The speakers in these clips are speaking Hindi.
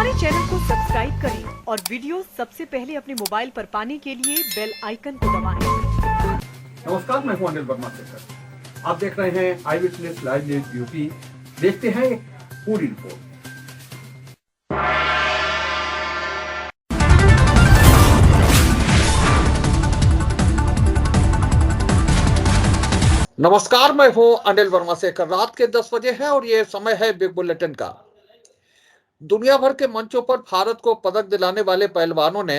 हमारे चैनल को सब्सक्राइब करें और वीडियो सबसे पहले अपने मोबाइल पर पाने के लिए बेल आइकन को दबाएं। नमस्कार, मैं हूं अनिल वर्मा शेखर। आप देख रहे हैं आई विटनेस लाइव न्यूज यूपी। देखते हैं एक पूरी रिपोर्ट। नमस्कार, मैं हूं अनिल वर्मा शेखर। रात के 10 बजे है और ये समय है बिग बुलेटिन का। दुनिया भर के मंचों पर भारत को पदक दिलाने वाले पहलवानों ने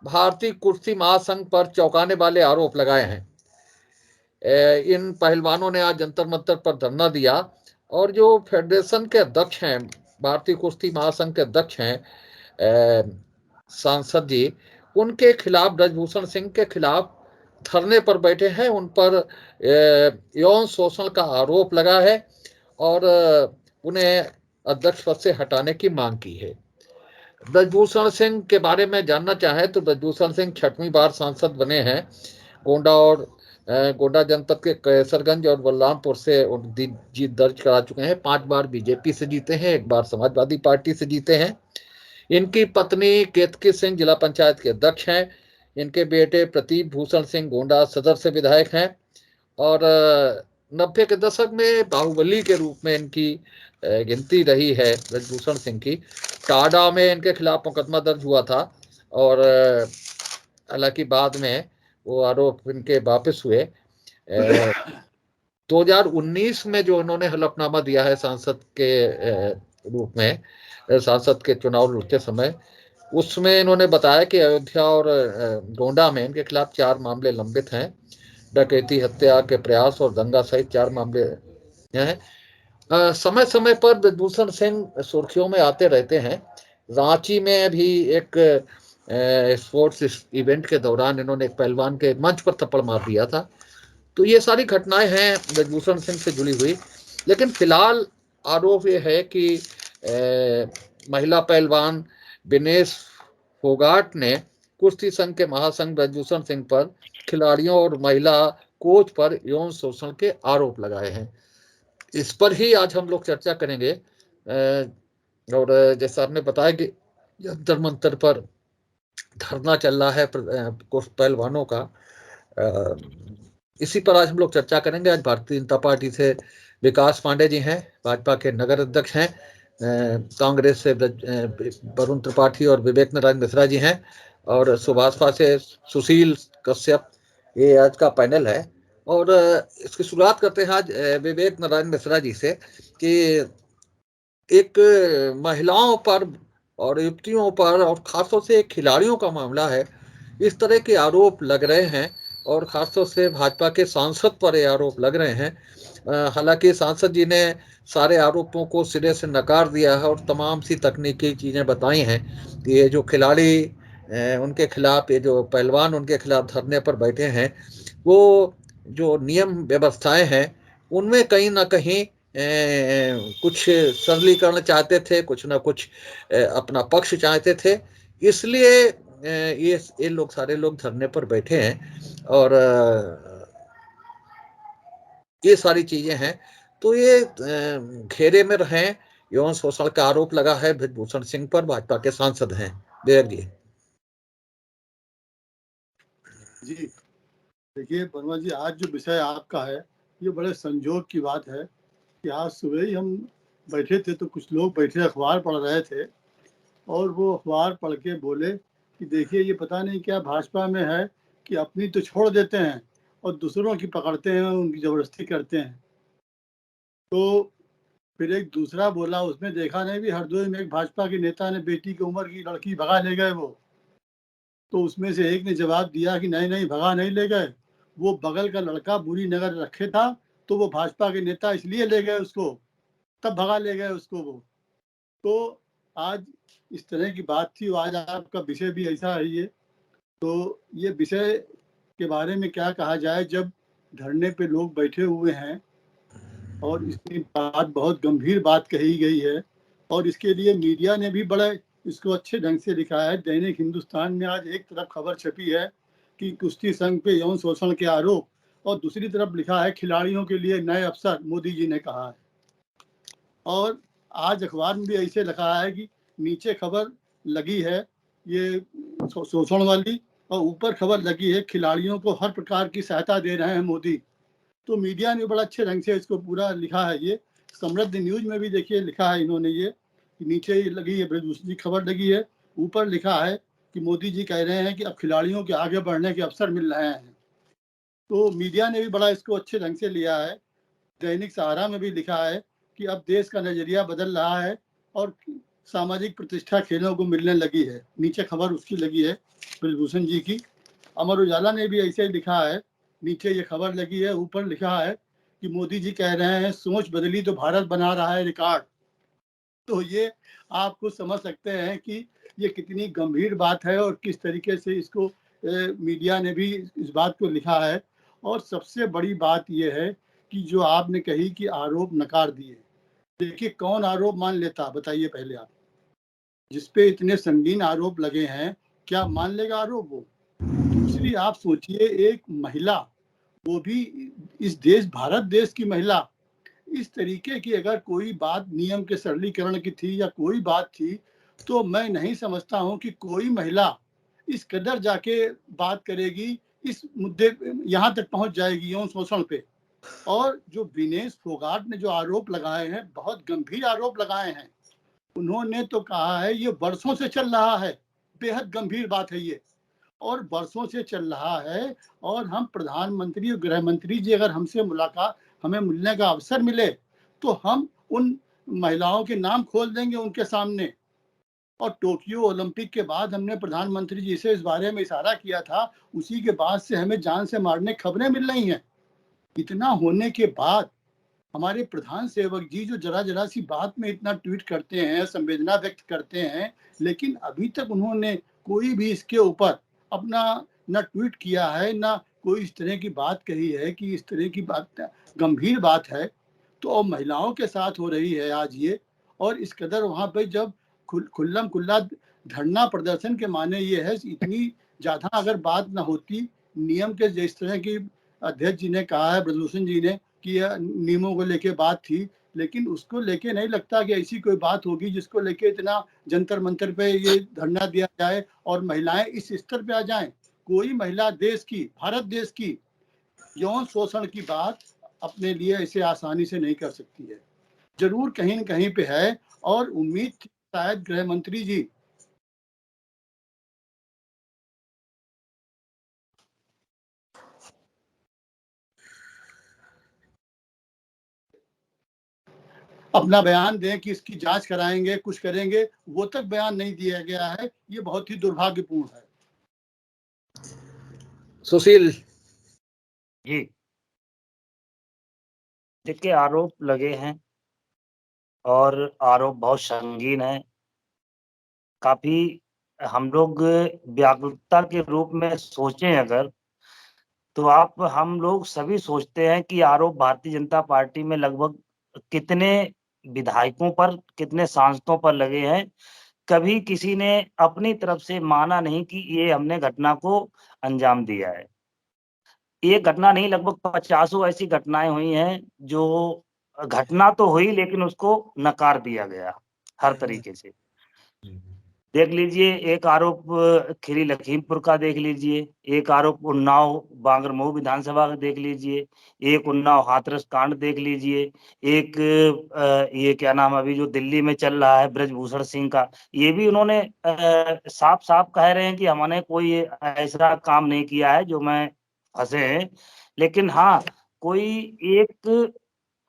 भारतीय कुश्ती महासंघ पर चौंकाने वाले आरोप लगाए हैं। इन पहलवानों ने आज जंतर मंतर पर धरना दिया और जो फेडरेशन के अध्यक्ष हैं, भारतीय कुश्ती महासंघ के अध्यक्ष हैं सांसद जी, उनके खिलाफ, ब्रजभूषण सिंह के खिलाफ धरने पर बैठे हैं। उन पर यौन शोषण का आरोप लगा है और उन्हें अध्यक्ष पद से हटाने की मांग की है। ब्रजभूषण सिंह के बारे में जानना चाहे तो ब्रजभूषण सिंह 6वीं बार सांसद बने हैं। गोंडा जनपद के कैसरगंज और बलरामपुर से जीत दर्ज करा चुके हैं। 5 बार बीजेपी से जीते हैं, 1 बार समाजवादी पार्टी से जीते हैं। इनकी पत्नी केतकी सिंह जिला पंचायत के अध्यक्ष हैं। इनके बेटे प्रदीप भूषण सिंह गोंडा सदर से विधायक हैं और 90 के दशक में बाहुबली के रूप में इनकी गिनती रही है ब्रजभूषण सिंह की। टाडा में इनके खिलाफ मुकदमा दर्ज हुआ था और हालांकि बाद में वो आरोप इनके वापस हुए। 2019 में जो इन्होंने हलफनामा दिया है सांसद के रूप में, सांसद के चुनाव लड़ते समय, उसमें इन्होंने बताया कि अयोध्या और गोंडा में इनके खिलाफ 4 मामले लंबित हैं। डकैती, हत्या के प्रयास और दंगा सहित 4 मामले हैं। समय समय पर ब्रजभूषण सिंह सुर्खियों में आते रहते हैं। रांची में भी एक स्पोर्ट्स इवेंट के दौरान इन्होंने एक पहलवान के मंच पर थप्पड़ मार दिया था। तो ये सारी घटनाएं हैं ब्रजभूषण सिंह से जुड़ी हुई। लेकिन फिलहाल आरोप ये है कि महिला पहलवान विनेश फोगाट ने कुश्ती संघ के महासंघ ब्रजभूषण सिंह पर खिलाड़ियों और महिला कोच पर यौन शोषण के आरोप लगाए हैं। इस पर ही आज हम लोग चर्चा करेंगे। और जैसा आपने बताया कि जंतर मंतर पर धरना चल रहा है पहलवानों का, इसी पर आज हम लोग चर्चा करेंगे। आज भारतीय जनता पार्टी से विकास पांडे जी हैं, भाजपा के नगर अध्यक्ष हैं। कांग्रेस से वरुण त्रिपाठी और विवेक नारायण मिश्रा जी हैं और सुभाषपा से सुशील कश्यप। ये आज का पैनल है और इसकी शुरुआत करते हैं आज विवेक नारायण मिश्रा जी से कि एक महिलाओं पर और युवतियों पर और खासतौर से खिलाड़ियों का मामला है, इस तरह के आरोप लग रहे हैं और खासतौर से भाजपा के सांसद पर ये आरोप लग रहे हैं। हालांकि सांसद जी ने सारे आरोपों को सिरे से नकार दिया है और तमाम सी तकनीकी चीज़ें बताई हैं कि ये जो खिलाड़ी उनके खिलाफ, ये जो पहलवान उनके खिलाफ धरने पर बैठे हैं, वो जो नियम व्यवस्थाएं हैं उनमें कहीं ना कहीं कुछ सरलीकरण चाहते थे, कुछ ना कुछ अपना पक्ष चाहते थे। इसलिए ये लोग, सारे लोग धरने पर बैठे हैं और ये सारी चीजें हैं। तो ये घेरे में रहे, यौन शोषण का आरोप लगा है ब्रजभूषण सिंह पर, भाजपा के सांसद हैं। विवेक जी। जी देखिए वर्मा जी, आज जो विषय आपका है ये बड़े संजोग की बात है कि आज सुबह ही हम बैठे थे तो कुछ लोग बैठे अखबार पढ़ रहे थे और वो अखबार पढ़ के बोले कि देखिए ये पता नहीं क्या भाजपा में है कि अपनी तो छोड़ देते हैं और दूसरों की पकड़ते हैं, उनकी जबरदस्ती करते हैं। तो फिर एक दूसरा बोला, उसमें देखा नहीं भी हरदोई में एक भाजपा के नेता ने बेटी की उम्र की लड़की भगा ले गए वो। तो उसमें से एक ने जवाब दिया कि नहीं नहीं, भगा नहीं ले गए, वो बगल का लड़का बुरी नजर रखे था तो वो भाजपा के नेता इसलिए ले गए उसको, तब भगा ले गए उसको वो। तो आज इस तरह की बात थी। आज आपका विषय भी ऐसा है ये। तो ये विषय के बारे में क्या कहा जाए, जब धरने पे लोग बैठे हुए हैं और इसकी बात, बहुत गंभीर बात कही गई है और इसके लिए मीडिया ने भी बड़ा इसको अच्छे ढंग से लिखा है। दैनिक हिंदुस्तान में आज एक तरफ खबर छपी है कि कुश्ती संघ पे यौन शोषण के आरोप और दूसरी तरफ लिखा है खिलाड़ियों के लिए नए अवसर, मोदी जी ने कहा है। और आज अखबार में भी ऐसे लिखा है कि नीचे खबर लगी है ये शोषण वाली, और ऊपर खबर लगी है खिलाड़ियों को हर प्रकार की सहायता दे रहे हैं मोदी। तो मीडिया ने बड़ा अच्छे ढंग से इसको पूरा लिखा है। ये समृद्ध न्यूज में भी देखिए लिखा है इन्होंने, ये नीचे लगी है दूसरी खबर लगी है, ऊपर लिखा है कि मोदी जी कह रहे हैं कि अब खिलाड़ियों के आगे बढ़ने के अवसर मिल रहे हैं। तो मीडिया ने भी बड़ा इसको अच्छे ढंग से लिया है। दैनिक सहारा में भी लिखा है कि अब देश का नजरिया बदल रहा है और सामाजिक प्रतिष्ठा खेलों को मिलने लगी है। नीचे खबर उसकी लगी है ब्रजभूषण जी की। अमर उजाला ने भी ऐसे ही लिखा है, नीचे ये खबर लगी है, ऊपर लिखा है कि मोदी जी कह रहे हैं सोच बदली तो भारत बना रहा है रिकॉर्ड। तो ये आपको समझ सकते हैं कि ये कितनी गंभीर बात है और किस तरीके से इसको मीडिया ने भी इस बात को लिखा है। और सबसे बड़ी बात यह है कि जो आपने कही कि आरोप नकार दिए, देखिए कौन आरोप मान लेता, बताइए पहले आप। जिसपे इतने संगीन आरोप लगे हैं, क्या मान लेगा आरोप वो? दूसरी आप सोचिए, एक महिला, वो भी इस देश भारत देश की महिला, इस तरीके की अगर कोई बात नियम के सरलीकरण की थी या कोई बात थी, तो मैं नहीं समझता हूं कि कोई महिला इस कदर जाके बात करेगी, इस मुद्दे यहाँ तक पहुंच जाएगी यौन शोषण पे। और जो विनेश फोगाट ने जो आरोप लगाए हैं, बहुत गंभीर आरोप लगाए हैं। उन्होंने तो कहा है ये वर्षों से चल रहा है, बेहद गंभीर बात है ये, और वर्षों से चल रहा है। और हम प्रधानमंत्री और गृह मंत्री जी अगर हमसे मुलाकात, हमें मिलने का अवसर मिले, तो हम उन महिलाओं के नाम खोल देंगे उनके सामने। और टोक्यो ओलंपिक के बाद हमने प्रधानमंत्री जी से इस बारे में इशारा किया था, उसी के बाद से हमें जान से मारने खबरें मिल रही हैं। इतना होने के बाद हमारे प्रधान सेवक जी जो जरा जरा सी बात में इतना ट्वीट करते हैं, संवेदना व्यक्त करते हैं, लेकिन अभी तक उन्होंने कोई भी इसके ऊपर अपना न ट्वीट किया है, ना कोई इस तरह की बात कही है कि इस तरह की बात गंभीर बात है। तो अब महिलाओं के साथ हो रही है आज ये, और इस कदर वहां पर जब खुल्लम खुल्ला धरना प्रदर्शन के माने ये है, इतनी ज्यादा अगर बात ना होती, नियम के जिस तरह की अध्यक्ष जी ने कहा है, ब्रजभूषण जी ने, कि नियमों को लेके बात थी, लेकिन उसको लेके नहीं लगता कि ऐसी कोई बात होगी जिसको लेके इतना जंतर मंतर पे ये धरना दिया जाए और महिलाएं इस स्तर पे आ जाएं। कोई महिला देश की, भारत देश की यौन शोषण की बात अपने लिए ऐसे आसानी से नहीं कर सकती है, जरूर कहीं न कहीं पे है। और उम्मीद थी शायद गृह मंत्री जी अपना बयान दें कि इसकी जांच कराएंगे, कुछ करेंगे, वो तक बयान नहीं दिया गया है। ये बहुत ही दुर्भाग्यपूर्ण है। सुशील जी, देखिए आरोप लगे हैं और आरोप बहुत संगीन है। काफी हम लोग व्याकुलता के रूप में सोचें अगर, तो हम लोग सभी सोचते हैं कि आरोप भारतीय जनता पार्टी में लगभग कितने विधायकों पर, कितने सांसदों पर लगे हैं। कभी किसी ने अपनी तरफ से माना नहीं कि ये हमने घटना को अंजाम दिया है। एक घटना नहीं, लगभग 50 ऐसी घटनाएं हुई हैं जो घटना तो हुई लेकिन उसको नकार दिया गया हर तरीके से। देख लीजिए, एक आरोप खीरी लखीमपुर का देख लीजिए, एक आरोप उन्नाव बांगरमऊ विधानसभा का देख लीजिए, एक उन्नाव हाथरस कांड देख लीजिए, एक ये क्या नाम अभी जो दिल्ली में चल रहा है ब्रजभूषण सिंह का, ये भी उन्होंने साफ साफ कह रहे हैं कि हमने कोई ऐसा काम नहीं किया है जो मैं फंसे हैं। लेकिन हाँ, कोई एक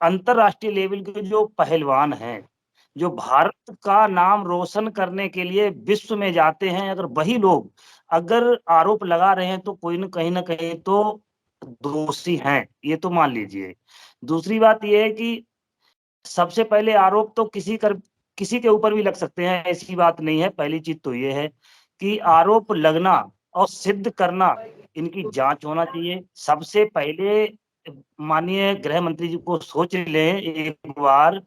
अंतरराष्ट्रीय लेवल के जो पहलवान हैं, जो भारत का नाम रोशन करने के लिए विश्व में जाते हैं, अगर वही लोग अगर आरोप लगा रहे हैं तो कोई न कहीं तो दोषी हैं, ये तो मान लीजिए। दूसरी बात ये है कि सबसे पहले आरोप तो किसी के ऊपर भी लग सकते हैं, ऐसी बात नहीं है। पहली चीज तो ये है कि आरोप लगना और सिद्ध करना, इनकी जांच होना चाहिए। सबसे पहले माननीय गृह मंत्री जी को सोच लें एक बार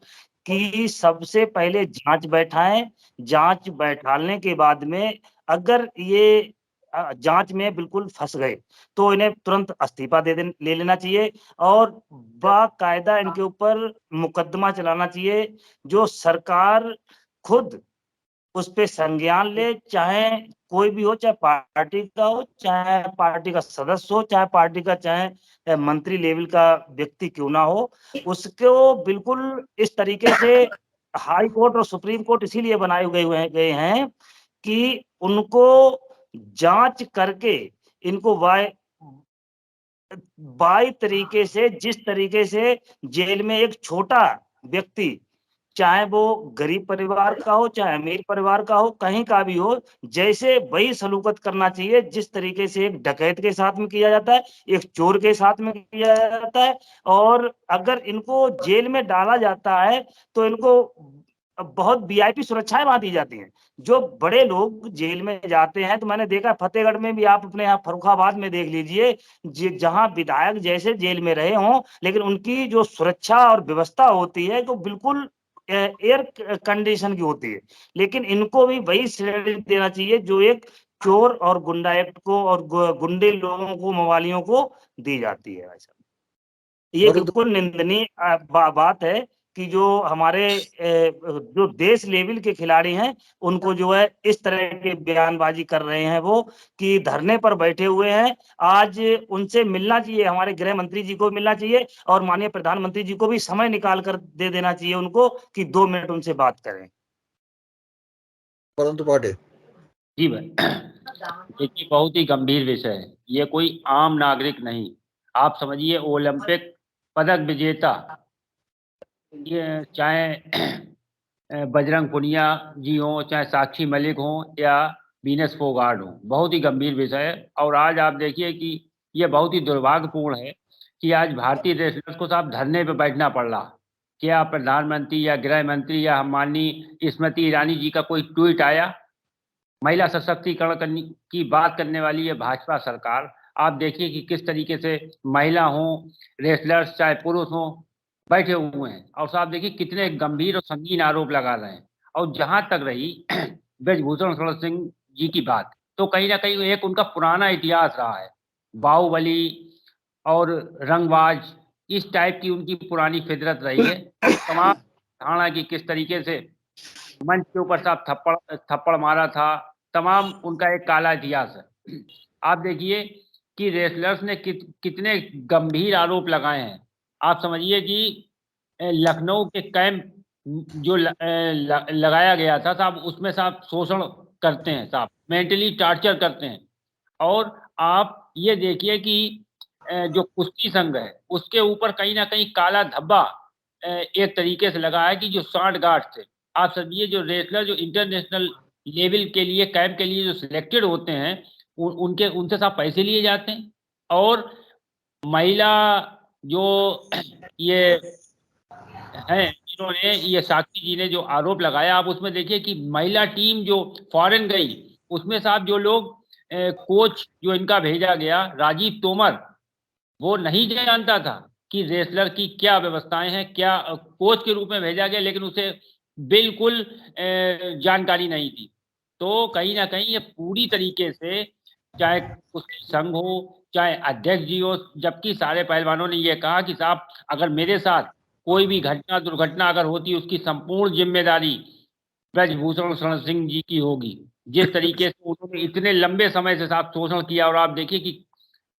कि सबसे पहले जांच बैठाएं, जांच बैठाने के बाद में अगर ये जांच में बिल्कुल फंस गए तो इन्हें तुरंत इस्तीफा ले लेना चाहिए और बाकायदा इनके ऊपर मुकदमा चलाना चाहिए। जो सरकार खुद उस पे संज्ञान ले, चाहे कोई भी हो, चाहे पार्टी का हो, चाहे पार्टी का सदस्य हो, चाहे पार्टी का, चाहे मंत्री लेवल का व्यक्ति क्यों ना हो, उसको बिल्कुल इस तरीके से हाई कोर्ट और सुप्रीम कोर्ट इसीलिए बनाए गए हैं कि उनको जांच करके इनको बाई तरीके से, जिस तरीके से जेल में एक छोटा व्यक्ति, चाहे वो गरीब परिवार का हो, चाहे अमीर परिवार का हो, कहीं का भी हो, जैसे वही सलूकत करना चाहिए जिस तरीके से एक डकैत के साथ में किया जाता है, एक चोर के साथ में किया जाता है। और अगर इनको जेल में डाला जाता है तो इनको बहुत वीआईपी सुरक्षाएं वहां दी जाती हैं। जो बड़े लोग जेल में जाते हैं, तो मैंने देखा फतेहगढ़ में भी, आप अपने यहाँ फर्रुखाबाद में देख लीजिए, जहां विधायक जैसे जेल में रहे हों, लेकिन उनकी जो सुरक्षा और व्यवस्था होती है तो बिल्कुल एयर कंडीशन की होती है। लेकिन इनको भी वही श्रेणी देना चाहिए जो एक चोर और गुंडा एक्ट को और गुंडे लोगों को, मवालियों को दी जाती है। ये बिल्कुल निंदनीय बात है कि जो हमारे जो देश लेवल के खिलाड़ी हैं उनको जो है इस तरह के बयानबाजी कर रहे हैं, वो कि धरने पर बैठे हुए हैं। आज उनसे मिलना चाहिए, हमारे गृह मंत्री जी को मिलना चाहिए और माननीय प्रधानमंत्री जी को भी समय निकाल कर दे देना चाहिए उनको कि 2 मिनट उनसे बात करें। परंतु पाटे जी भाई, देखिए बहुत ही गंभीर विषय है, ये कोई आम नागरिक नहीं, आप समझिए ओलंपिक पदक विजेता, ये चाहे बजरंग पुनिया जी हो, चाहे साक्षी मलिक हो या वीनस फोगाट हो, बहुत ही गंभीर विषय है। और आज आप देखिए कि ये बहुत ही दुर्भाग्यपूर्ण है कि आज भारतीय रेसलर्स को साहब धरने पे बैठना पड़ रहा। क्या प्रधानमंत्री या गृह मंत्री या माननीय स्मृति ईरानी जी का कोई ट्वीट आया? महिला सशक्तिकरण करने की बात करने वाली है भाजपा सरकार। आप देखिए कि किस तरीके से महिला हो, रेसलर्स चाहे पुरुष हो, बैठे हुए हैं और साहब देखिए कितने गंभीर और संगीन आरोप लगा रहे हैं। और जहां तक रही ब्रजभूषण शरण सिंह जी की बात, तो कहीं ना कहीं एक उनका पुराना इतिहास रहा है, बाहुबली और रंगबाज, इस टाइप की उनकी पुरानी फितरत रही है। और तमाम धारणा की किस तरीके से मंच के ऊपर साहब थप्पड़ मारा था, तमाम उनका एक काला इतिहास है। आप देखिए कि रेसलर्स ने कितने गंभीर आरोप लगाए हैं। आप समझिए कि लखनऊ के कैंप जो लगाया गया था साहब, उसमें साहब शोषण करते हैं साहब, मेंटली टॉर्चर करते हैं। और आप ये देखिए कि जो कुश्ती संघ है उसके ऊपर कहीं ना कहीं काला धब्बा एक तरीके से लगा है कि जो सांठगांठ थे। आप समझिए जो रेसलर जो इंटरनेशनल लेवल के लिए कैंप के लिए जो सिलेक्टेड होते हैं उनसे साहब पैसे लिए जाते हैं। और महिला जो ये हैं इन्होंने, ये साक्षी जी ने जो आरोप लगाया, आप उसमें देखिए कि महिला टीम जो फॉरेन गई उसमें साहब जो लोग कोच जो इनका भेजा गया राजीव तोमर, वो नहीं जानता था कि रेसलर की क्या व्यवस्थाएं हैं, क्या कोच के रूप में भेजा गया, लेकिन उसे बिल्कुल जानकारी नहीं थी। तो कहीं ना कहीं ये पूरी तरीके से, चाहे कुश्ती संघ हो चाहे अध्यक्ष जी हो, जबकि सारे पहलवानों ने ये कहा कि साहब अगर मेरे साथ कोई भी घटना दुर्घटना अगर होती उसकी संपूर्ण जिम्मेदारी ब्रजभूषण शरण सिंह जी की होगी। जिस तरीके से उन्होंने इतने लंबे समय से साहब शोषण किया, और आप देखिए कि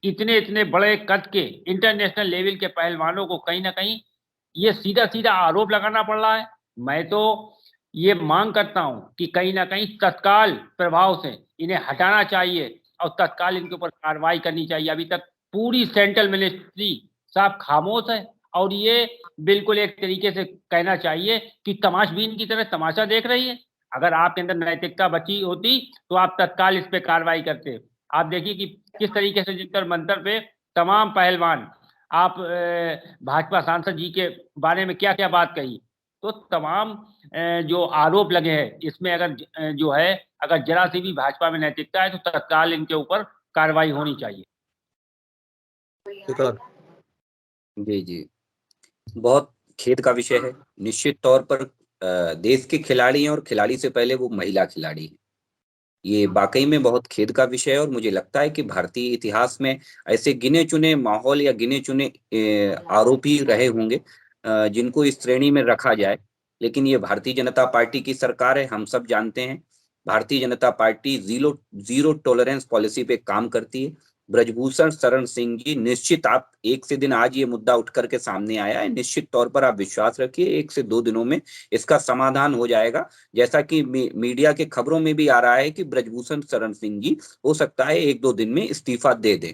इतने इतने बड़े कद के इंटरनेशनल लेवल के पहलवानों को कहीं ना कहीं ये सीधा सीधा आरोप लगाना पड़ रहा है। मैं तो ये मांग करता हूं कि कहीं ना कहीं तत्काल प्रभाव से इन्हें हटाना चाहिए और तत्काल इनके ऊपर कार्रवाई करनी चाहिए। अभी तक पूरी सेंट्रल मिनिस्ट्री साहब खामोश है और ये बिल्कुल एक तरीके से कहना चाहिए कि तमाशबीन की तरह तमाशा देख रही है। अगर आपके अंदर नैतिकता बची होती तो आप तत्काल इस पे कार्रवाई करते। आप देखिए कि किस तरीके से जंतर मंतर पे तमाम पहलवान, आप भाजपा सांसद जी के बारे में क्या क्या बात कही, तो तमाम जो आरोप लगे हैं इसमें अगर जो है अगर जरा सी भी भाजपा में नैतिकता है तो तत्काल इनके ऊपर कार्रवाई होनी चाहिए। जी जी, बहुत खेद का विषय है। निश्चित तौर पर देश के खिलाड़ी हैं और खिलाड़ी से पहले वो महिला खिलाड़ी हैं। ये वाकई में बहुत खेद का विषय है और मुझे लगता है कि भारतीय इतिहास में ऐसे गिने चुने माहौल या गिने चुने आरोपी रहे होंगे जिनको इस श्रेणी में रखा जाए। लेकिन ये भारतीय जनता पार्टी की सरकार है, हम सब जानते हैं Bharatiya Janata party zero tolerance policy पे काम करती है। ब्रजभूषण शरण सिंह जी, निश्चित आप एक से दिन आज ये मुद्दा उठ करके सामने आया है, निश्चित तौर पर आप विश्वास रखिए 1 से 2 दिनों में इसका समाधान हो जाएगा। जैसा कि मीडिया के खबरों में भी आ रहा है कि ब्रजभूषण शरण सिंह जी हो सकता है 1-2 दिन में इस्तीफा दे दें।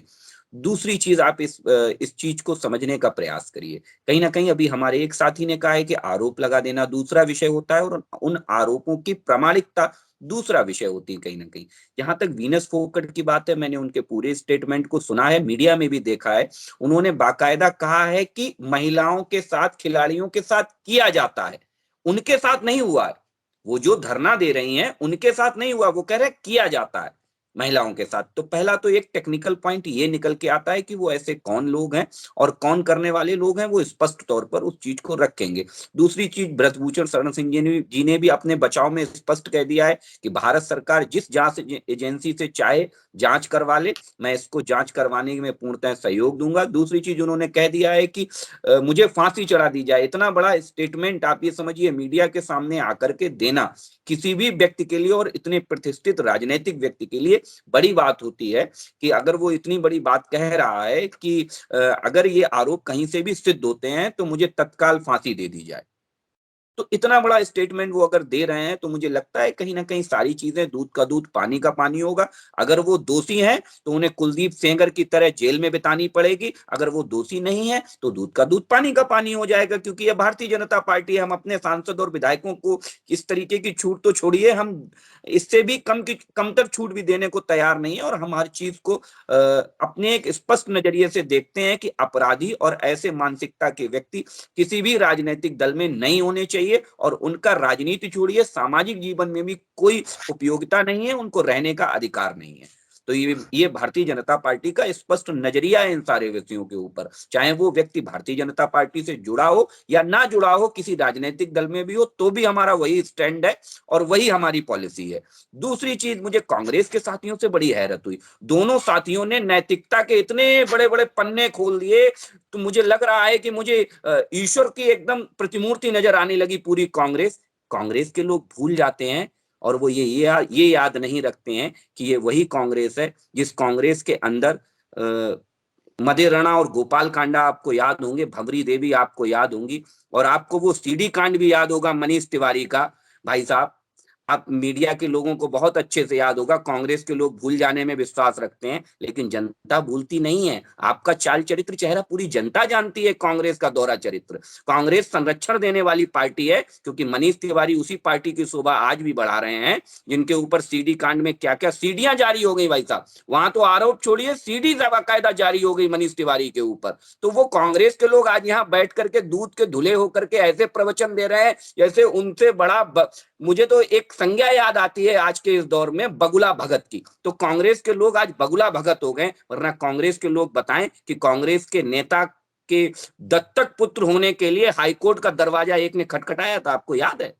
दूसरी चीज, आप इस चीज को समझने का प्रयास करिए। कहीं ना कहीं अभी हमारे एक साथी ने कहा है कि आरोप लगा देना दूसरा विषय होता है और उन आरोपों की प्रामाणिकता दूसरा विषय होती है। कहीं ना कहीं जहां तक वीनस फोगाट की बात है, मैंने उनके पूरे स्टेटमेंट को सुना है, मीडिया में भी देखा है। उन्होंने बाकायदा कहा है कि महिलाओं के साथ, खिलाड़ियों के साथ किया जाता है, उनके साथ नहीं हुआ है। वो जो धरना दे रही हैं उनके साथ नहीं हुआ, वो कह रहे किया जाता है महिलाओं के साथ। तो पहला तो एक टेक्निकल पॉइंट ये निकल के आता है कि वो ऐसे कौन लोग हैं और कौन करने वाले लोग हैं, वो स्पष्ट तौर पर उस चीज को रखेंगे। दूसरी चीज, ब्रजभूषण शरण सिंह जी ने भी अपने बचाव में स्पष्ट कह दिया है कि भारत सरकार जिस जांच एजेंसी से चाहे जांच करवा ले, मैं इसको जांच करवाने में पूर्णतः सहयोग दूंगा। दूसरी चीज उन्होंने कह दिया है कि मुझे फांसी चढ़ा दी जाए। इतना बड़ा स्टेटमेंट आप ये समझिए मीडिया के सामने आकर के देना किसी भी व्यक्ति के लिए और इतने प्रतिष्ठित राजनीतिक व्यक्ति के लिए बड़ी बात होती है कि अगर वो इतनी बड़ी बात कह रहा है कि अगर ये आरोप कहीं से भी सिद्ध होते हैं तो मुझे तत्काल फांसी दे दी जाए। तो इतना बड़ा स्टेटमेंट वो अगर दे रहे हैं तो मुझे लगता है कहीं ना कहीं सारी चीजें दूध का दूध पानी का पानी होगा। अगर वो दोषी हैं तो उन्हें कुलदीप सेंगर की तरह जेल में बितानी पड़ेगी, अगर वो दोषी नहीं है तो दूध का दूध पानी का पानी हो जाएगा। क्योंकि ये भारतीय जनता पार्टी है, हम अपने सांसद और विधायकों को इस तरीके की छूट तो छोड़िए, हम इससे भी कमतर छूट भी देने को तैयार नहीं है। और हम हर चीज को अपने एक स्पष्ट नजरिए से देखते हैं कि अपराधी और ऐसे मानसिकता के व्यक्ति किसी भी राजनीतिक दल में नहीं होने चाहिए और उनका राजनीति छोड़िए सामाजिक जीवन में भी कोई उपयोगिता नहीं है, उनको रहने का अधिकार नहीं है। तो ये भारतीय जनता पार्टी का स्पष्ट नजरिया है इन सारे व्यक्तियों के ऊपर, चाहे वो व्यक्ति भारतीय जनता पार्टी से जुड़ा हो या ना जुड़ा हो, किसी राजनीतिक दल में भी हो, तो भी हमारा वही स्टैंड है और वही हमारी पॉलिसी है। दूसरी चीज, मुझे कांग्रेस के साथियों से बड़ी हैरत हुई। दोनों साथियों ने नैतिकता के इतने बड़े बड़े पन्ने खोल दिए, तो मुझे लग रहा है कि मुझे ईश्वर की एकदम प्रतिमूर्ति नजर आने लगी पूरी कांग्रेस। कांग्रेस के लोग भूल जाते हैं और वो ये याद नहीं रखते हैं कि ये वही कांग्रेस है जिस कांग्रेस के अंदर मदेरणा और गोपाल कांडा आपको याद होंगे, भंवरी देवी आपको याद होंगी, और आपको वो सीडी कांड भी याद होगा मनीष तिवारी का। भाई साहब, आप मीडिया के लोगों को बहुत अच्छे से याद होगा, कांग्रेस के लोग भूल जाने में विश्वास रखते हैं लेकिन जनता भूलती नहीं है। आपका चाल चरित्र चेहरा पूरी जनता जानती है, कांग्रेस का दोहरा चरित्र। कांग्रेस संरक्षण देने वाली पार्टी है, क्योंकि मनीष तिवारी उसी पार्टी की शोभा आज भी बढ़ा रहे हैं जिनके ऊपर सीडी कांड में क्या क्या सीडियां जारी हो गई। भाई साहब, वहां तो आरोप छोड़िए, सीडी बाकायदा जारी हो गई मनीष तिवारी के ऊपर। तो वो कांग्रेस के लोग आज यहाँ बैठ करके दूध के धुले होकर के ऐसे प्रवचन दे रहे हैं जैसे उनसे बड़ा मुझे तो एक संज्ञा याद आती है आज के इस दौर में, बगुला भगत की। तो कांग्रेस के लोग आज बगुला भगत हो गए। वरना कांग्रेस के लोग बताएं कि कांग्रेस के नेता के दत्तक पुत्र होने के लिए हाईकोर्ट का दरवाजा एक ने खटखटाया था, आपको याद है?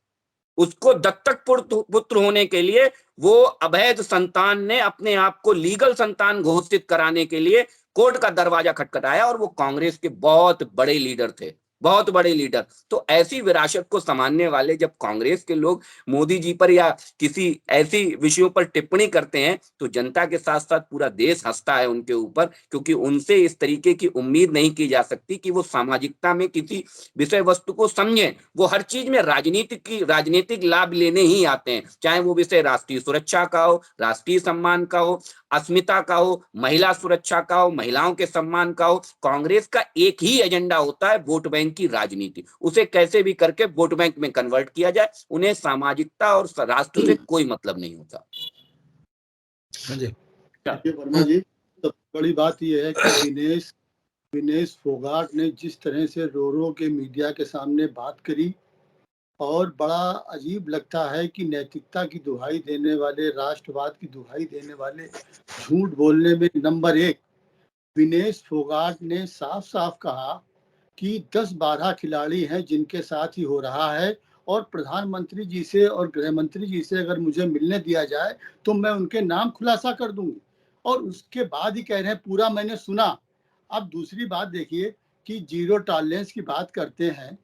उसको दत्तक पुत्र होने के लिए वो अवैध संतान ने अपने आप को लीगल संतान घोषित कराने के लिए कोर्ट का दरवाजा खटखटाया, और वो कांग्रेस के बहुत बड़े लीडर थे, बहुत बड़े लीडर। तो ऐसी विरासत को संभालने वाले जब कांग्रेस के लोग मोदी जी पर या किसी ऐसी विषयों पर टिप्पणी करते हैं तो जनता के साथ साथ पूरा देश हंसता है उनके ऊपर, क्योंकि उनसे इस तरीके की उम्मीद नहीं की जा सकती कि वो सामाजिकता में किसी विषय वस्तु को समझें। वो हर चीज में राजनीतिक लाभ लेने ही आते हैं, चाहे वो विषय राष्ट्रीय सुरक्षा का हो, राष्ट्रीय सम्मान का हो, अस्मिता का हो, महिला सुरक्षा का हो, महिलाओं के सम्मान का हो। कांग्रेस का एक ही एजेंडा होता है, वोट बैंक की राजनीति। उसे कैसे भी करके वोट बैंक में कन्वर्ट किया जाए, उन्हें सामाजिकता और राष्ट्र से कोई मतलब नहीं होता। देखिए वर्मा जी, तो बड़ी बात यह है कि विनेश फोगाट ने जिस तरह से रो के मीडिया के सामने बात करी, और बड़ा अजीब लगता है कि नैतिकता की दुहाई देने वाले, राष्ट्रवाद की दुहाई देने वाले, झूठ बोलने में नंबर 1 विनेश फोगाट ने साफ साफ कहा कि 10-12 खिलाड़ी हैं जिनके साथ ही हो रहा है, और प्रधानमंत्री जी से और गृह मंत्री जी से अगर मुझे मिलने दिया जाए तो मैं उनके नाम खुलासा कर दूंगी। और उसके बाद ही कह रहे हैं पूरा मैंने सुना। अब दूसरी बात देखिए कि जीरो टॉलरेंस की बात करते हैं,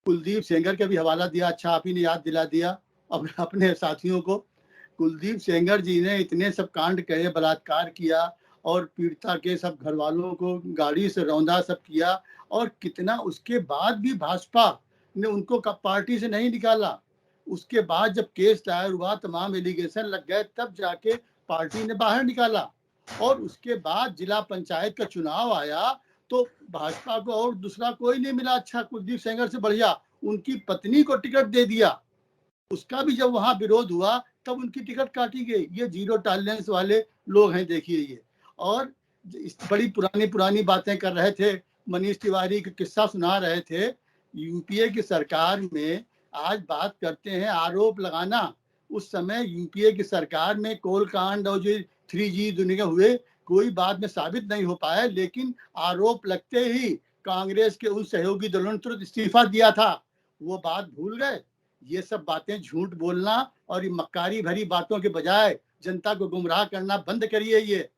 कुलदीप सेंगर का भी हवाला दिया, अच्छा आप ही ने याद दिला दिया अब अपने साथियों को कुलदीप सेंगर जी ने इतने सब कांड करे, बलात्कार किया और पीड़िता के सब घर वालों को गाड़ी से रौंदा, सब किया, और कितना उसके बाद भी भाजपा ने उनको पार्टी से नहीं निकाला। उसके बाद जब केस दायर हुआ, तमाम एलिगेशन लग गए, तब जाके पार्टी ने बाहर निकाला। और उसके बाद जिला पंचायत का चुनाव आया तो भाजपा को और दूसरा कोई नहीं मिला अच्छा कुलदीप सेंगर से बढ़िया, उनकी पत्नी को टिकट दे दिया। उसका भी जब वहां विरोध हुआ तब उनकी टिकट काटी गई। ये जीरो टॉलरेंस वाले लोग हैं, देखिए ये। और बड़ी पुरानी बातें कर रहे थे, मनीष तिवारी का किस्सा सुना रहे थे। यूपीए की सरकार में आज बात करते हैं आरोप लगाना, उस समय यूपीए की सरकार में कोल कांड और जो 3G दुनिया हुए, कोई बाद में साबित नहीं हो पाया, लेकिन आरोप लगते ही कांग्रेस के उन सहयोगी दलों ने तुरंत इस्तीफा दिया था। वो बात भूल गए। ये सब बातें, झूठ बोलना और ये मक्कारी भरी बातों के बजाय जनता को गुमराह करना बंद करिए। ये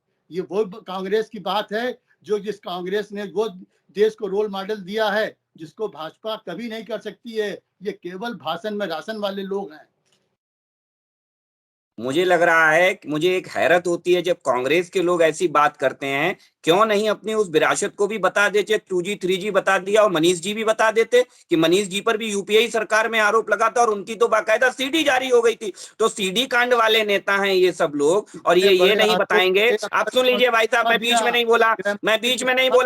वो कांग्रेस की बात है जो जिस कांग्रेस ने वो देश को रोल मॉडल दिया है, जिसको भाजपा कभी नहीं कर सकती है। ये केवल भाषण में राशन वाले लोग हैं। मुझे लग रहा है कि मुझे एक हैरत होती है जब कांग्रेस के लोग ऐसी बात करते हैं, क्यों नहीं अपनी उस विरासत को भी बता देते। 2G 3G बता दिया, और मनीष जी भी बता देते कि मनीष जी पर भी यूपीए सरकार में आरोप लगा था और उनकी तो बाकायदा सीडी जारी हो गई थी। तो सीडी कांड वाले नेता हैं ये सब लोग, और ये नहीं बताएंगे। आप सुन लीजिए भाई साहब, मैं बीच में नहीं बोला,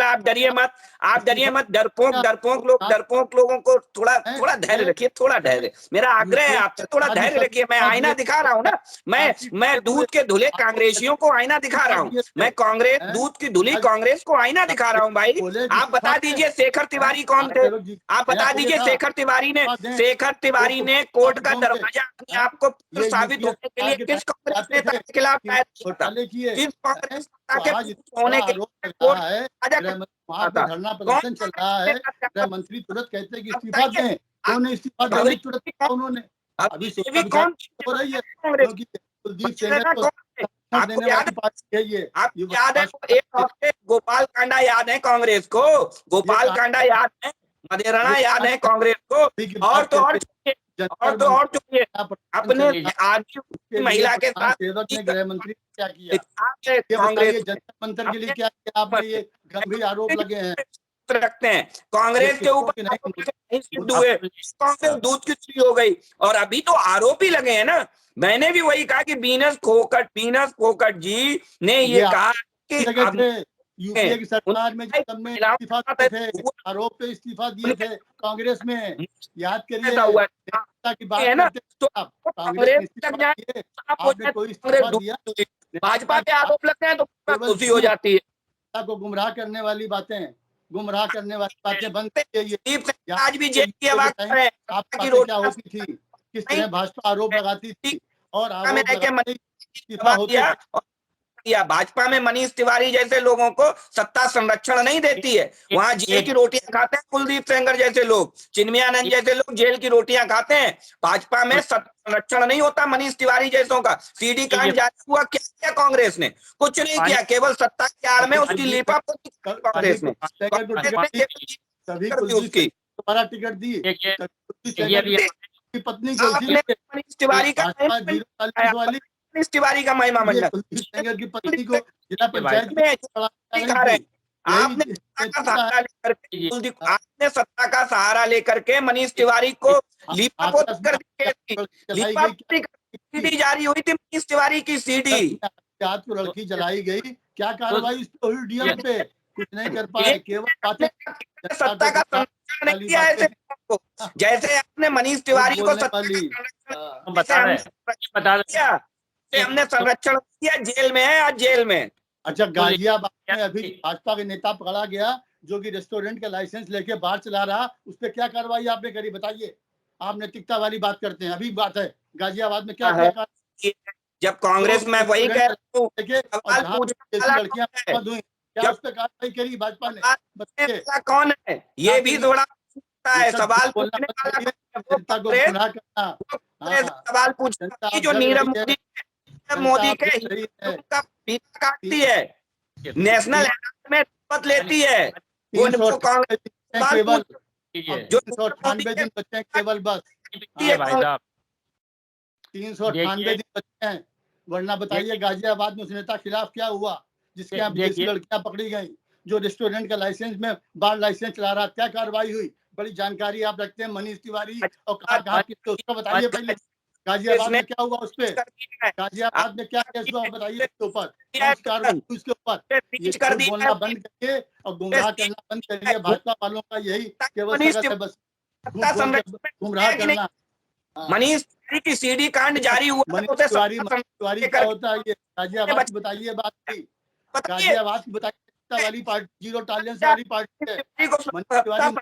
आप डरिए मत, डरपोक लोगों को थोड़ा धैर्य रखिए, थोड़ा धैर्य। मेरा आग्रह है आपसे, थोड़ा धैर्य रखिए। मैं आईना दिखा रहा हूँ ना, मैं दूध के धुले कांग्रेसियों को आईना दिखा रहा हूँ। मैं कांग्रेस, दूध की धुली कांग्रेस को आईना दिखा रहा हूँ भाई। आप बता दीजिए शेखर तिवारी कौन थे? आप बता दीजिए शेखर तिवारी ने कोर्ट का दरवाजा अपने आप को साबित होने के लिए किस कांग्रेस नेता के खिलाफ दायर किया था? किस कांग्रेस नेता के होने के लिए कोर्ट धरना प्रदर्शन चल रहा है, गृह मंत्री तुरंत कहते हैं कि इस्तीफा दें। क्यों नहीं इस्तीफा दें? तुरंत उन्होंने अभी कौन हो रही है, क्योंकि कुलदीप सेंगर को आपको याद है एक हफ्ते गोपाल कांडा याद है कांग्रेस को, गोपाल कांडा याद है, मदेरणा याद है कांग्रेस को। और तो और चुनिए अपने आदमी महिला के साथ गृह मंत्री क्या किया, कांग्रेस जनता मंत्र के लिए क्या किया आपने? ये गंभीर आरोप लगे हैं रखते हैं कांग्रेस के ऊपर, कांग्रेस दूध की चुरी हो गई। और अभी तो आरोप ही लगे हैं ना। मैंने भी वही कहा कि बीनस फोकट जी ने ये कहा कि यूपीए की सरकार में जब में इस्तीफा दिए थे, आरोप पे इस्तीफा दिए थे कांग्रेस में, याद करिए की बात करते। तो कांग्रेस आपने कोई इस्तीफा दिया? भाजपा के आरोप लगते हैं तो खुशी हो जाती है। को गुमराह करने वाली बातें बंद करिए। आज भी जेल की आवाज है, आपकी रोटी क्या होती थी, किस तरह भाजपा आरोप लगाती थी और भाजपा में मनीष तिवारी जैसे लोगों को सत्ता संरक्षण नहीं देती है। वहां जेल की रोटियां खाते हैं कुलदीप सेंगर जैसे लोग, चिन्मयानंद जैसे लोग जेल की रोटियां खाते हैं। भाजपा में सत्ता संरक्षण नहीं होता मनीष तिवारी जैसों का। सीडी कांड जारी हुआ, क्या किया कांग्रेस ने? कुछ नहीं किया, केवल सत्ता की आड़ में उसकी लिपापोती कांग्रेस ने तुम्हारा टिकट दी पत्नी को, मनीष तिवारी का मनीष तिवारी का महिमा मंडल की पत्नी को जिला पंचायत में आपने सत्ता का सहारा लेकर के मनीष तिवारी को लिपापोती सीडी जारी हुई थी। मनीष तिवारी की सीडी रात को लड़की जलाई गई, क्या कार्रवाई इस पे हुई? डीएम पे कुछ नहीं कर पाए, केवल बातें। सत्ता का संरक्षण नहीं किया ऐसे को, जैसे आपने मनीष तिवारी को हमने संरक्षण किया। जेल में है, आज जेल में। अच्छा, गाजियाबाद में अभी भाजपा के नेता पकड़ा गया जो कि रेस्टोरेंट का लाइसेंस लेके बाहर चला रहा, उस पर क्या कार्रवाई आपने करी? बताइए। आप नैतिकता वाली बात करते हैं, अभी बात है गाजियाबाद में क्या है? जब कांग्रेस में वही कह रहा हूँ, लड़कियां क्या उस पर कार्रवाई करी भाजपा ने? कौन है ये भी थोड़ा है सवाल सवाल पूछना। जो नीरव मोदी के पिता काटती है, नेशनल में शपथ लेती है, वो जो 98 दिन बच्चे केवल बस। 398 दिन बचे हैं, वरना बताइए गाजियाबाद में उस नेता खिलाफ क्या हुआ जिसके यहाँ विदेशी लड़कियां पकड़ी गई, जो रेस्टोरेंट का लाइसेंस में बार लाइसेंस चला रहा, क्या कार्रवाई हुई? बड़ी जानकारी आप रखते हैं मनीष तिवारी, और कहाँ किसको, उसका बताइए पहले। गाजियाबाद में क्या हुआ उस पे? गाजियाबाद में क्या केस हुआ बताइए उसके ऊपर, उसके ऊपर। ये बोलना बंद करिए और गुमराह करना बंद करिए। भाजपा वालों का यही केवल है, बस गुमराह करना। मनीष तिवारी की सीडी कांड जारी हुआ, मनीष तिवारी क्या होता है ये? गाजियाबाद की बताइए बात की, गाजियाबाद की बताइए वाली पार्टी, जीरो टॉलरेंस वाली पार्टी है मनीष तिवारी।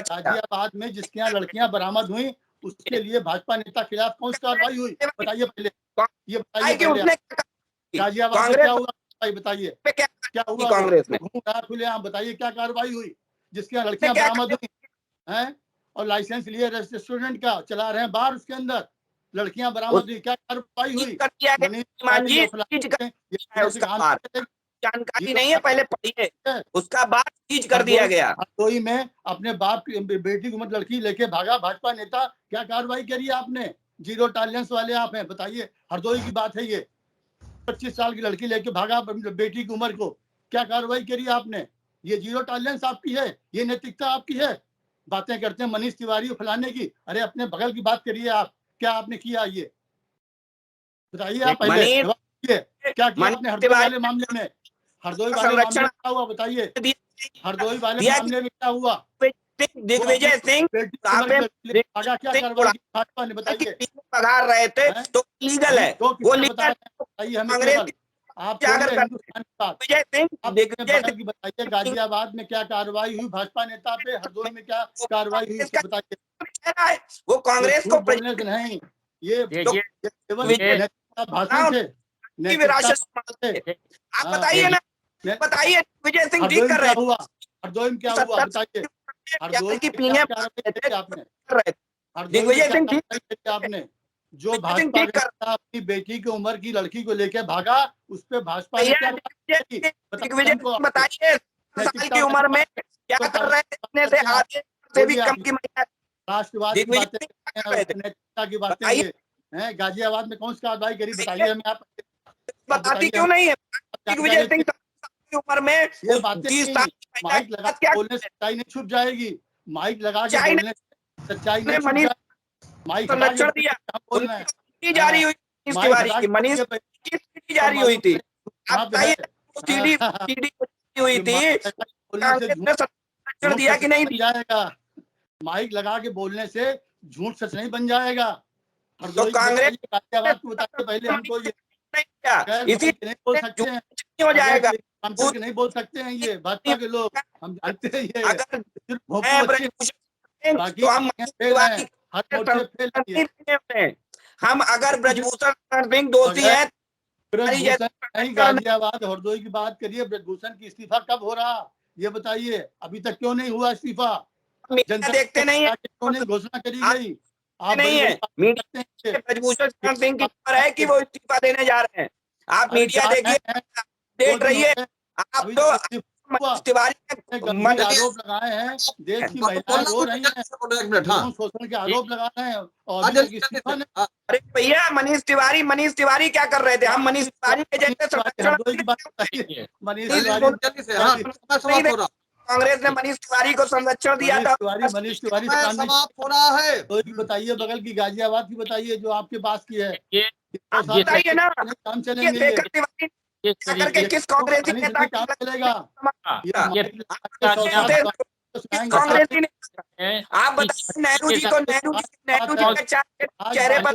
गाजियाबाद में जिसके यहाँ लड़कियां बरामद हुई उसके लिए भाजपा नेता खिलाफ कौन सी कार्रवाई हुई बताइए पहले, ये बताइए पहले। गाजियाबाद में क्या हुआ बताइए, क्या हुआ? कांग्रेस में घूम रहा खुलेआम, बताइए क्या कार्रवाई हुई जिसके यहाँ लड़कियां बरामद हुई हैं और लाइसेंस लिए रेस्टोरेंट का चला रहे हैं बार, उसके अंदर लड़कियां बरामद हुई, क्या कार्रवाई हुई? जानकारी नहीं है, पहले पढ़िए, उसका बाद चीज कर दिया गया। हरदोई में अपने बाप की बेटी की उम्र लड़की लेके भागा भाजपा नेता, क्या कार्रवाई करी आपने? जीरो टॉलरेंस वाले आप हैं, बताइए। हरदोई की बात है ये, 25 साल की लड़की लेके भागा बेटी की उम्र को, क्या कार्रवाई करी आपने? ये जीरो टॉलरेंस आपकी है, ये नैतिकता आपकी है? बातें करते हैं मनीष तिवारी फैलाने की, अरे अपने बगल की बात करिए आप, क्या आपने किया ये बताइए आप पहले। क्या किया आपने हरदोई वाले मामले में? हरदोई वाले मामले में क्या हुआ बताइए? हरदोई वाले मामले में क्या हुआ? दिग्विजय सिंह क्या कार्रवाई की भाजपा ने बताइए? पगार रहे थे तो लीगल है, वो लीगल बताइए हमें। आप विजय सिंह बताइए, गाजियाबाद में क्या कार्रवाई हुई भाजपा नेता पे, हरदोई में क्या कार्रवाई हुई बताइए। वो कांग्रेस को बोलने से नहीं, ये भाषण थे, आप बताइए ना, बताइए विजय सिंह ठीक कर रहे हैं। हरदोई में क्या हुआ बताइए? हरदोई की पीने आपने दिग्विजय सिंह ठीक आपने जो भाजपा अपनी बेटी की उम्र की लड़की को लेकर भागा, उस पे भाजपा ने क्या बताइए? साल की उम्र में क्या कर रहे थे? आधे से भी कम की महिला। राष्ट्रवाद की बातें, नैतिकता की बातें हैं। गाजियाबाद में कौन सी कार्रवाई करी बताइए हमें आप। बताती क्यों नहीं है? दिग्विजय सिंह की उम्र में ये बातें माइक लगा के बोलने से सच्चाई नहीं छुप जाएगी। माइक लगा के बोलने से सच्चाई नहीं छुप जाएगी। माइक संरक्षण दिया जारी हुई मनीष की जारी हुई थी, आप बताइए हुई थी, संरक्षण दिया कि नहीं जाएगा? माइक लगा के बोलने से झूठ सच नहीं बन जाएगा। तो कांग्रेस पहले हमको ये इसी नहीं बोल सकते हैं, हो जाएगा, नहीं बोल सकते हैं ये भाजपा के लोग, हम जानते हैं ये। हम अगर ब्रजभूषण सिंह दोषी है, गाजियाबाद हरदोई की बात करिए, ब्रजभूषण की इस्तीफा कब हो रहा ये बताइए? अभी तक क्यों नहीं हुआ इस्तीफा? जनता देखते नहीं है, क्यों नहीं घोषणा करी गई? आप नहीं है मीडिया ब्रजभूषण सिंह की खबर है कि वो इस्तीफा देने जा रहे हैं। आप मीडिया देखिए, देख रहिए। आप तो गंभीर आरोप लगाए हैं, देश की महिलाएं रो रही हैं, शोषण के आरोप लगा रहे हैं और अरे भैया मनीष तिवारी क्या कर रहे थे? हम मनीष तिवारी के जैसे कांग्रेस ने मनीष तिवारी को संरक्षण दिया था। मनीष तिवारी समाप्त हो रहा है। तो बताइए बगल की गाजियाबाद की बताइए जो आपके पास की है, बताइए ना काम चलेंगे किस कांग्रेसी नेता काम चलेगा? कांग्रेसी ने आप बताइए नेहरू जी के चेहरे पर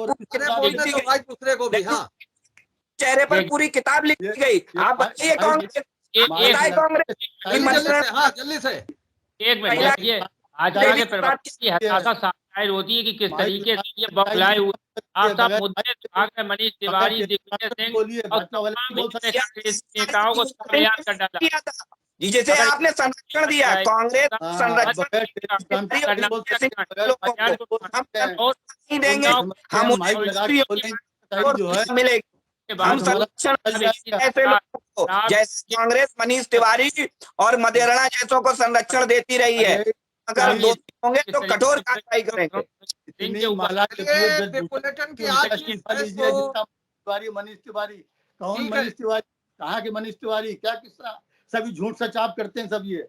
चेहरे पर पूरी किताब लिखी गई। आप बताइए कांग्रेस जल्दी से एक मिनट देखिए, आज के प्रवक्ता की हताशा साफ होती है कि किस तरीके से ये बौखलाए हुए आप सब मुद्दे मनीष तिवारी, दिग्विजय सिंह और नेताओं को याद कर डाला। जैसे आपने संरक्षण दिया, कांग्रेस संरक्षण देंगे, हम मिलेगी, हम संरक्षण ऐसे लोगों को जैसे कांग्रेस मनीष तिवारी और मदेरणा जैसों को संरक्षण देती रही है। अगर होंगे तो कठोर कार्रवाई करेंगे। इतनी माला के चलिए, लिए बिग बुलेटिन की आज की इस्तीफा प्रेस लीजिए, को जिसका तिवारी, मनीष तिवारी। कौन ठीक है। मनीष तिवारी? कहाँ के मनीष तिवारी? क्या किस्सा? सभी झूठ सच आप करते हैं सब ये।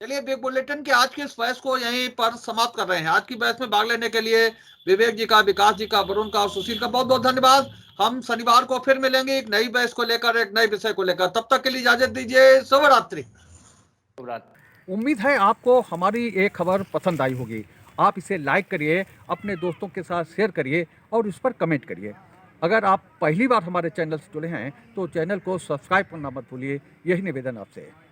चलिए, बिग बुलेटिन की आज की इस बहस को यहीं पर समाप्त कर रहे हैं। आज की बहस में भाग लेने के लिए विवेक जी का, विकास जी का, वरुण का और सुशील का बहुत बहुत धन्यवाद। हम शनिवार को फिर मिलेंगे एक नई बहस को लेकर, एक नए विषय को लेकर। तब तक के लिए इजाजत दीजिए। शुभ रात्रि। उम्मीद है आपको हमारी ये खबर पसंद आई होगी। आप इसे लाइक करिए, अपने दोस्तों के साथ शेयर करिए और इस पर कमेंट करिए। अगर आप पहली बार हमारे चैनल से जुड़े हैं तो चैनल को सब्सक्राइब करना मत भूलिए। यही निवेदन आपसे है।